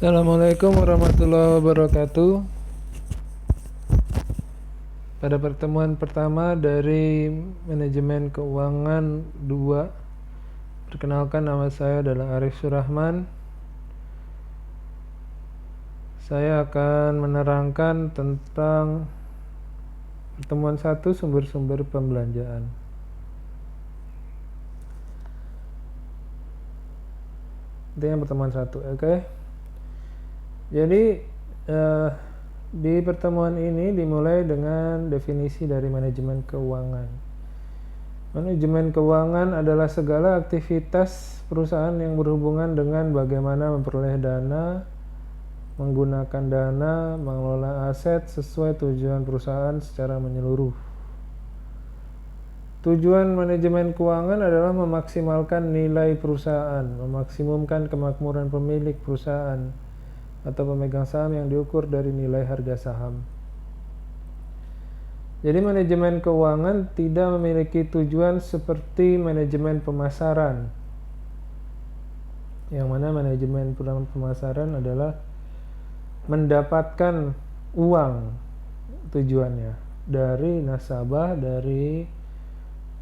Assalamualaikum warahmatullahi wabarakatuh. Pada pertemuan pertama dari Manajemen Keuangan 2, perkenalkan, nama saya adalah Arif Surahman. Saya akan menerangkan tentang pertemuan 1, sumber-sumber pembelanjaan. Itu yang pertemuan 1, oke? Jadi di pertemuan ini dimulai dengan definisi dari manajemen keuangan. Manajemen keuangan adalah segala aktivitas perusahaan yang berhubungan dengan bagaimana memperoleh dana, menggunakan dana, mengelola aset sesuai tujuan perusahaan secara menyeluruh. Tujuan manajemen keuangan adalah memaksimalkan nilai perusahaan, memaksimumkan kemakmuran pemilik perusahaan atau pemegang saham yang diukur dari nilai harga saham. Jadi manajemen keuangan tidak memiliki tujuan seperti manajemen pemasaran, yang mana manajemen pemasaran adalah mendapatkan uang tujuannya dari nasabah, dari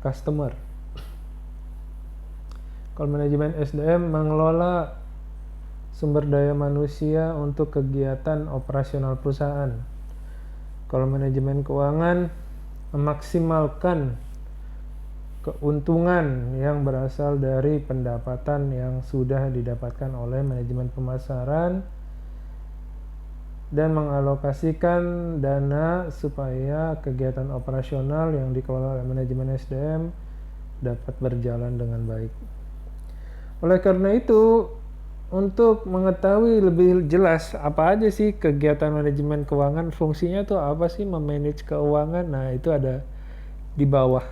customer. Kalau manajemen SDM mengelola sumber daya manusia untuk kegiatan operasional perusahaan. Kalau manajemen keuangan memaksimalkan keuntungan yang berasal dari pendapatan yang sudah didapatkan oleh manajemen pemasaran dan mengalokasikan dana supaya kegiatan operasional yang dikelola oleh manajemen SDM dapat berjalan dengan baik. Oleh karena itu, untuk mengetahui lebih jelas apa aja sih kegiatan manajemen keuangan, fungsinya tuh apa sih memanage keuangan, nah itu ada di bawah.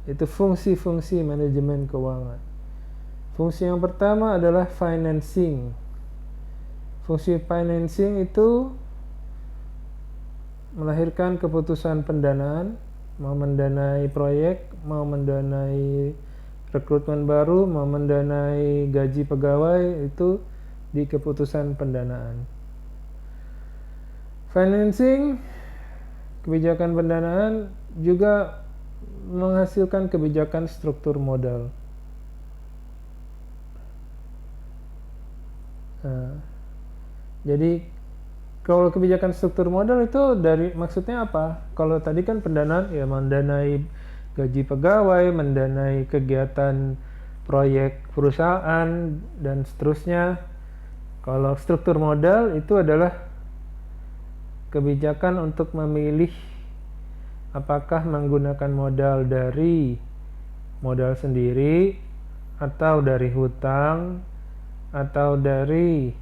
Itu fungsi-fungsi manajemen keuangan. Fungsi yang pertama adalah financing. Fungsi financing itu melahirkan keputusan pendanaan, mau mendanai proyek, mau mendanai rekrutmen baru, mau mendanai gaji pegawai, itu di keputusan pendanaan. Financing, kebijakan pendanaan juga menghasilkan kebijakan struktur modal. Jadi kalau kebijakan struktur modal itu dari maksudnya apa? Kalau tadi kan pendanaan ya mendanai gaji pegawai, mendanai kegiatan proyek perusahaan dan seterusnya. Kalau struktur modal itu adalah kebijakan untuk memilih apakah menggunakan modal dari modal sendiri atau dari hutang atau dari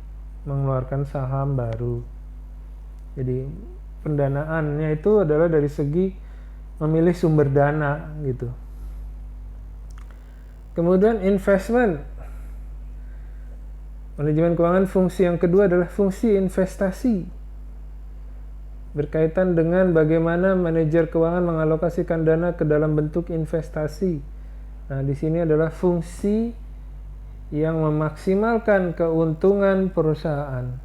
mengeluarkan saham baru. Jadi pendanaannya itu adalah dari segi memilih sumber dana gitu. Kemudian investment. Manajemen keuangan fungsi yang kedua adalah fungsi investasi. Berkaitan dengan bagaimana manajer keuangan mengalokasikan dana ke dalam bentuk investasi. Nah, di sini adalah fungsi yang memaksimalkan keuntungan perusahaan.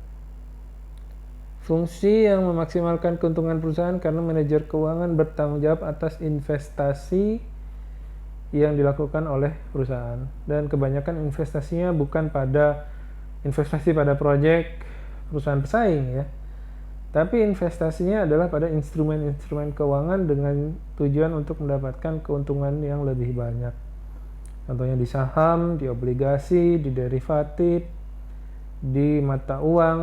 Fungsi yang memaksimalkan keuntungan perusahaan karena manajer keuangan bertanggung jawab atas investasi yang dilakukan oleh perusahaan, dan kebanyakan investasinya bukan pada investasi pada proyek perusahaan pesaing ya, tapi investasinya adalah pada instrumen-instrumen keuangan dengan tujuan untuk mendapatkan keuntungan yang lebih banyak. Contohnya di saham, di obligasi, di derivatif, di mata uang,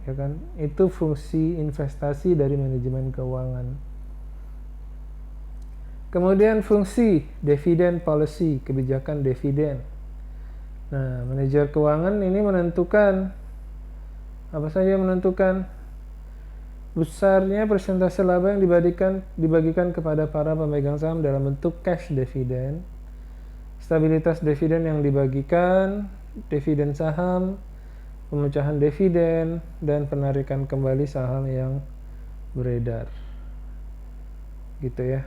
ya kan? Itu fungsi investasi dari manajemen keuangan. Kemudian fungsi dividen policy, kebijakan dividen. Nah, manajer keuangan ini menentukan apa saja, menentukan besarnya persentase laba yang dibagikan kepada para pemegang saham dalam bentuk cash dividen, stabilitas dividen yang dibagikan, dividen saham, pemecahan dividen, dan penarikan kembali saham yang beredar. Gitu ya.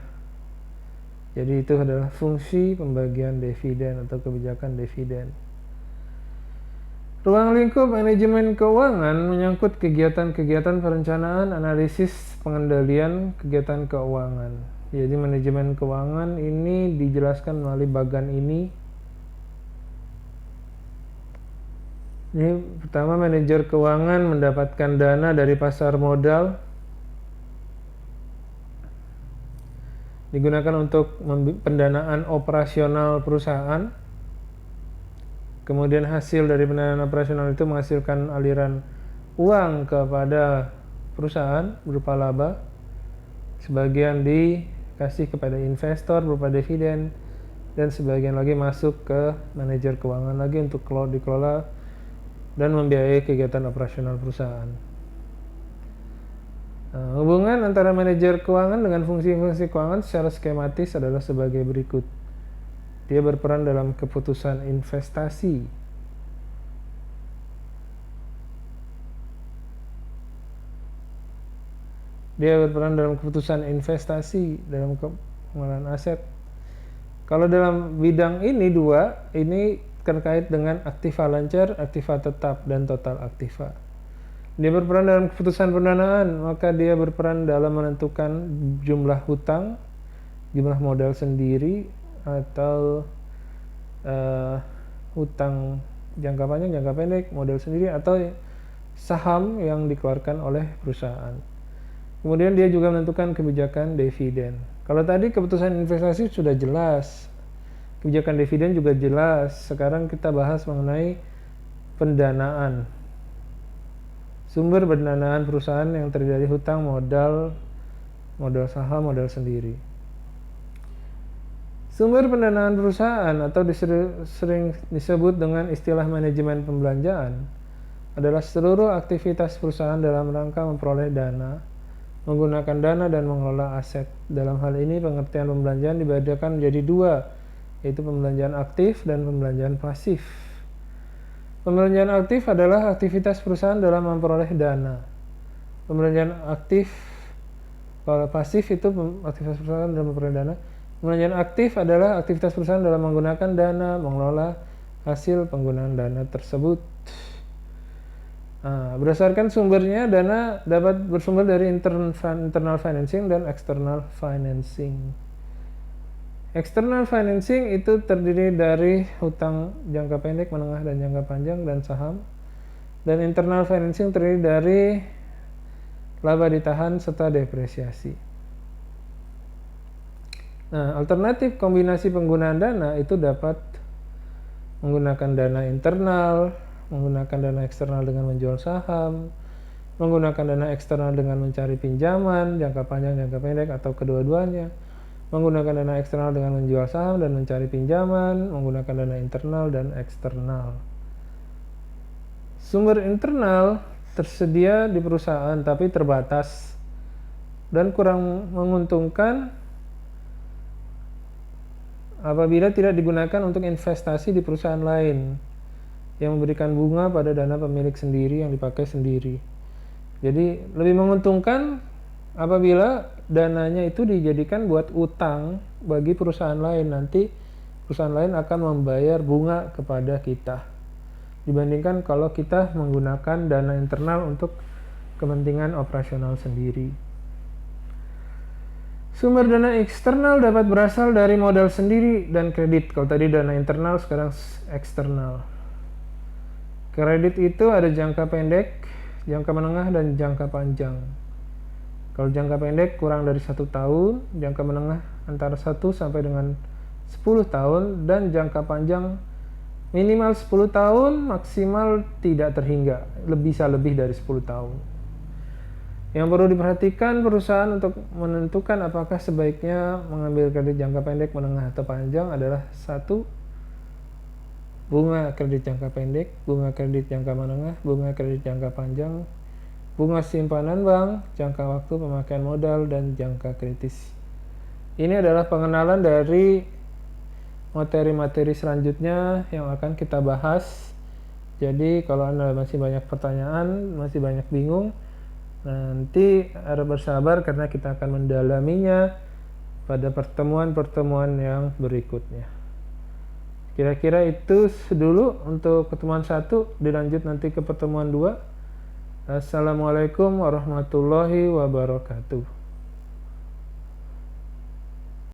Jadi itu adalah fungsi pembagian dividen atau kebijakan dividen. Ruang lingkup manajemen keuangan menyangkut kegiatan-kegiatan perencanaan, analisis, pengendalian kegiatan keuangan. Jadi manajemen keuangan ini dijelaskan melalui bagan ini. Ini pertama, manajer keuangan mendapatkan dana dari pasar modal, digunakan untuk pendanaan operasional perusahaan. Kemudian hasil dari pendanaan operasional itu menghasilkan aliran uang kepada perusahaan berupa laba. Sebagian dikasih kepada investor berupa dividen, dan sebagian lagi masuk ke manajer keuangan lagi untuk dikelola dan membiayai kegiatan operasional perusahaan. Nah, hubungan antara manajer keuangan dengan fungsi-fungsi keuangan secara skematis adalah sebagai berikut. Dia berperan dalam keputusan investasi. Dia berperan dalam keputusan investasi, dalam pengelolaan aset. Kalau dalam bidang ini ini terkait dengan aktiva lancar, aktiva tetap, dan total aktiva. Dia berperan dalam keputusan pendanaan, maka dia berperan dalam menentukan jumlah hutang, jumlah modal sendiri, atau hutang jangka panjang, jangka pendek, modal sendiri, atau saham yang dikeluarkan oleh perusahaan. Kemudian dia juga menentukan kebijakan dividen. Kalau tadi keputusan investasi sudah jelas, kebijakan dividen juga jelas. Sekarang kita bahas mengenai pendanaan. Sumber pendanaan perusahaan yang terdiri dari hutang, modal saham, modal sendiri. Sumber pendanaan perusahaan atau sering disebut dengan istilah manajemen pembelanjaan adalah seluruh aktivitas perusahaan dalam rangka memperoleh dana, menggunakan dana, dan mengelola aset. Dalam hal ini pengertian pembelanjaan dibedakan menjadi dua, yaitu pembelanjaan aktif dan pembelanjaan pasif. Pembelanjaan aktif adalah aktivitas perusahaan dalam memperoleh dana. Pembelanjaan aktif, kalau pasif itu aktivitas perusahaan dalam memperoleh dana. Pembelanjaan aktif adalah aktivitas perusahaan dalam menggunakan dana, mengelola hasil penggunaan dana tersebut. Berdasarkan sumbernya, dana dapat bersumber dari internal financing dan external financing. External financing itu terdiri dari hutang jangka pendek, menengah, dan jangka panjang, dan saham. Dan internal financing terdiri dari laba ditahan serta depresiasi. Nah, alternatif kombinasi penggunaan dana itu dapat menggunakan dana internal, menggunakan dana eksternal dengan menjual saham, menggunakan dana eksternal dengan mencari pinjaman jangka panjang, jangka pendek, atau kedua-duanya, menggunakan dana eksternal dengan menjual saham dan mencari pinjaman, menggunakan dana internal dan eksternal. Sumber internal tersedia di perusahaan tapi terbatas dan kurang menguntungkan apabila tidak digunakan untuk investasi di perusahaan lain yang memberikan bunga pada dana pemilik sendiri yang dipakai sendiri. Jadi lebih menguntungkan apabila dananya itu dijadikan buat utang bagi perusahaan lain. Nanti perusahaan lain akan membayar bunga kepada kita, dibandingkan kalau kita menggunakan dana internal untuk kepentingan operasional sendiri. Sumber dana eksternal dapat berasal dari modal sendiri dan kredit. Kalau tadi dana internal, sekarang eksternal. Kredit itu ada jangka pendek, jangka menengah, dan jangka panjang. Kalau jangka pendek kurang dari 1 tahun, jangka menengah antara 1 sampai dengan 10 tahun, dan jangka panjang minimal 10 tahun, maksimal tidak terhingga, bisa lebih dari 10 tahun. Yang perlu diperhatikan perusahaan untuk menentukan apakah sebaiknya mengambil kredit jangka pendek, menengah, atau panjang adalah 1. Bunga kredit jangka pendek, bunga kredit jangka menengah, bunga kredit jangka panjang, bunga simpanan bank, jangka waktu pemakaian modal, dan jangka kritis. Ini adalah pengenalan dari materi-materi selanjutnya yang akan kita bahas. Jadi kalau Anda masih banyak pertanyaan, masih banyak bingung, nanti harap bersabar karena kita akan mendalaminya pada pertemuan-pertemuan yang berikutnya. Kira-kira itu dulu untuk pertemuan 1, dilanjut nanti ke pertemuan 2. Assalamualaikum warahmatullahi wabarakatuh.